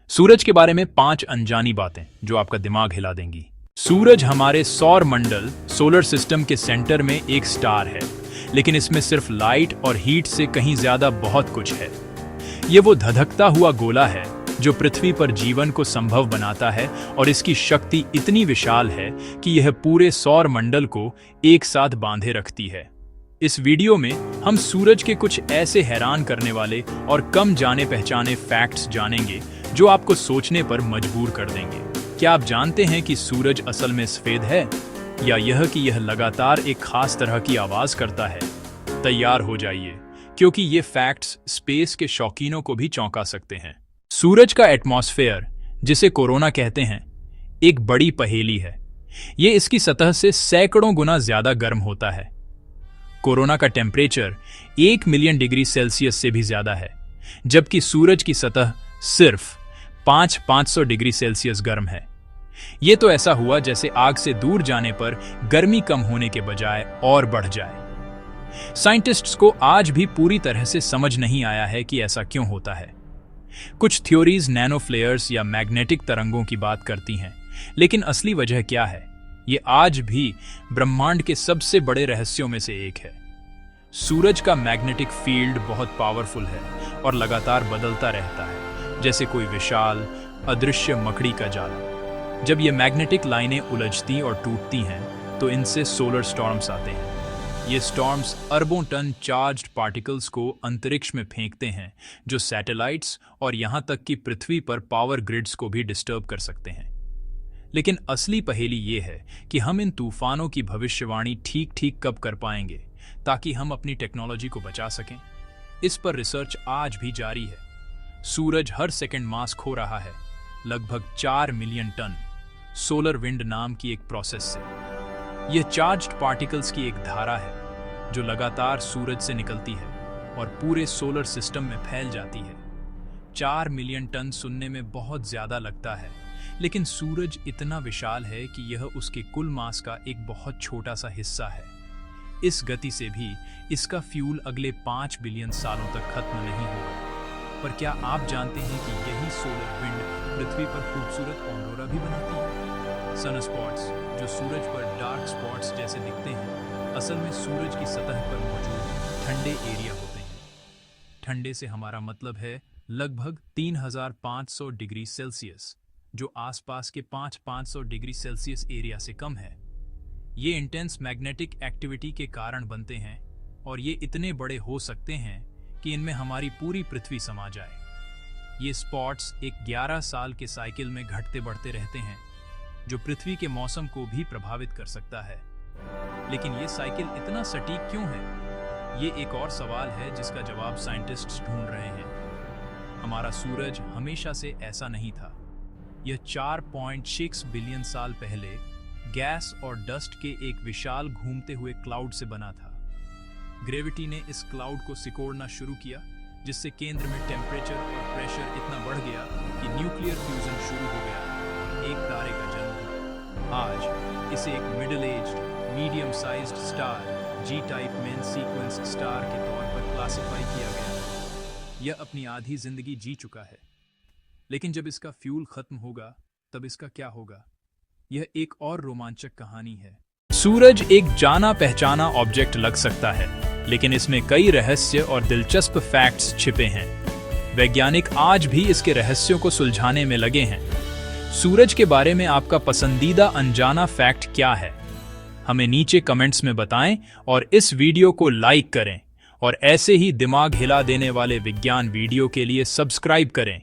सूरज के बारे में 5 अनजानी बातें जो आपका दिमाग हिला देंगी। सूरज हमारे सौर मंडल सोलर सिस्टम के सेंटर में एक स्टार है, लेकिन इसमें सिर्फ लाइट और हीट से कहीं ज्यादा बहुत कुछ है। ये वो धधकता हुआ गोला है जो पृथ्वी पर जीवन को संभव बनाता है, और इसकी शक्ति इतनी विशाल है कि यह पूरे सौर मंडल को एक साथ बांधे रखती है। इस वीडियो में हम सूरज के कुछ ऐसे हैरान करने वाले और कम जाने पहचाने फैक्ट्स जानेंगे जो आपको सोचने पर मजबूर कर देंगे। क्या आप जानते हैं कि सूरज असल में सफेद है, या यह कि यह लगातार एक खास तरह की आवाज करता है? तैयार हो जाइए, क्योंकि ये फैक्ट्स स्पेस के शौकीनों को भी चौंका सकते हैं। सूरज का एटमॉस्फेयर, जिसे कोरोना कहते हैं, एक बड़ी पहेली है। ये इसकी सतह से सैकड़ों गुना ज्यादा गर्म होता है। कोरोना का टेम्परेचर 1 मिलियन डिग्री सेल्सियस से भी ज्यादा है, जबकि सूरज की सतह सिर्फ 500 डिग्री सेल्सियस गर्म है। यह तो ऐसा हुआ जैसे आग से दूर जाने पर गर्मी कम होने के बजाय और बढ़ जाए। साइंटिस्ट्स को आज भी पूरी तरह से समझ नहीं आया है कि ऐसा क्यों होता है। कुछ थ्योरीज नैनो फ्लेयर्स या मैग्नेटिक तरंगों की बात करती हैं, लेकिन असली वजह क्या है, ये आज भी ब्रह्मांड के सबसे बड़े रहस्यों में से एक है। सूरज का मैग्नेटिक फील्ड बहुत पावरफुल है और लगातार बदलता रहता है, जैसे कोई विशाल अदृश्य मकड़ी का जाला। जब ये मैग्नेटिक लाइनें उलझती और टूटती हैं, तो इनसे सोलर स्टॉर्म्स आते हैं। ये स्टॉर्म्स अरबों टन चार्ज्ड पार्टिकल्स को अंतरिक्ष में फेंकते हैं, जो सैटेलाइट्स और यहां तक कि पृथ्वी पर पावर ग्रिड्स को भी डिस्टर्ब कर सकते हैं। लेकिन असली पहेली ये है कि हम इन तूफानों की भविष्यवाणी ठीक कब कर पाएंगे, ताकि हम अपनी टेक्नोलॉजी को बचा सकें। इस पर रिसर्च आज भी जारी है। सूरज हर सेकंड मास खो रहा है, लगभग 4 मिलियन टन, सोलर विंड नाम की एक प्रोसेस से। यह चार्ज्ड पार्टिकल्स की एक धारा है जो लगातार सूरज से निकलती है और पूरे सोलर सिस्टम में फैल जाती है। 4 मिलियन टन सुनने में बहुत ज्यादा लगता है, लेकिन सूरज इतना विशाल है कि यह उसके कुल मास का एक बहुत छोटा सा हिस्सा है। इस गति से भी इसका फ्यूल अगले 5 बिलियन सालों तक खत्म नहीं होगा। पर क्या आप जानते हैं कि यही सोलर विंड पृथ्वी पर खूबसूरत ऑरोरा भी बनाती है? सनस्पॉट्स, जो सूरज पर डार्क स्पॉट्स जैसे दिखते हैं, असल में सूरज की सतह पर मौजूद ठंडे एरिया होते हैं। ठंडे से हमारा मतलब है लगभग 3500 डिग्री सेल्सियस, जो आसपास के 500 डिग्री सेल्सियस एरिया से कम है। ये इंटेंस मैग्नेटिक एक्टिविटी के कारण बनते हैं, और ये इतने बड़े हो सकते हैं कि इनमें हमारी पूरी पृथ्वी समा जाए। ये स्पॉट्स एक 11 साल के साइकिल में घटते बढ़ते रहते हैं, जो पृथ्वी के मौसम को भी प्रभावित कर सकता है। लेकिन ये साइकिल इतना सटीक क्यों है? ये एक और सवाल है जिसका जवाब साइंटिस्ट्स ढूंढ रहे हैं। हमारा सूरज हमेशा से ऐसा नहीं था। यह 4.6 बिलियन साल पहले गैस और डस्ट के एक विशाल घूमते हुए क्लाउड से बना था। ग्रेविटी ने इस क्लाउड को सिकोड़ना शुरू किया, जिससे केंद्र में टेम्परेचर और प्रेशर इतना बढ़ गया कि न्यूक्लियर फ्यूजन शुरू हो गया। एक तारे का जन्म हुआ। आज इसे एक middle aged medium sized star G type main sequence star के तौर पर क्लासिफाई किया गया है। यह अपनी आधी जिंदगी जी चुका है, लेकिन जब इसका फ्यूल खत्म होगा, तब इसका क्या होगा? यह एक और रोमांचक कहानी है। सूरज एक जाना पहचाना ऑब्जेक्ट लग सकता है, लेकिन इसमें कई रहस्य और दिलचस्प फैक्ट्स छिपे हैं। वैज्ञानिक आज भी इसके रहस्यों को सुलझाने में लगे हैं। सूरज के बारे में आपका पसंदीदा अनजाना फैक्ट क्या है? हमें नीचे कमेंट्स में बताएं, और इस वीडियो को लाइक करें, और ऐसे ही दिमाग हिला देने वाले विज्ञान वीडियो के लिए सब्सक्राइब करें।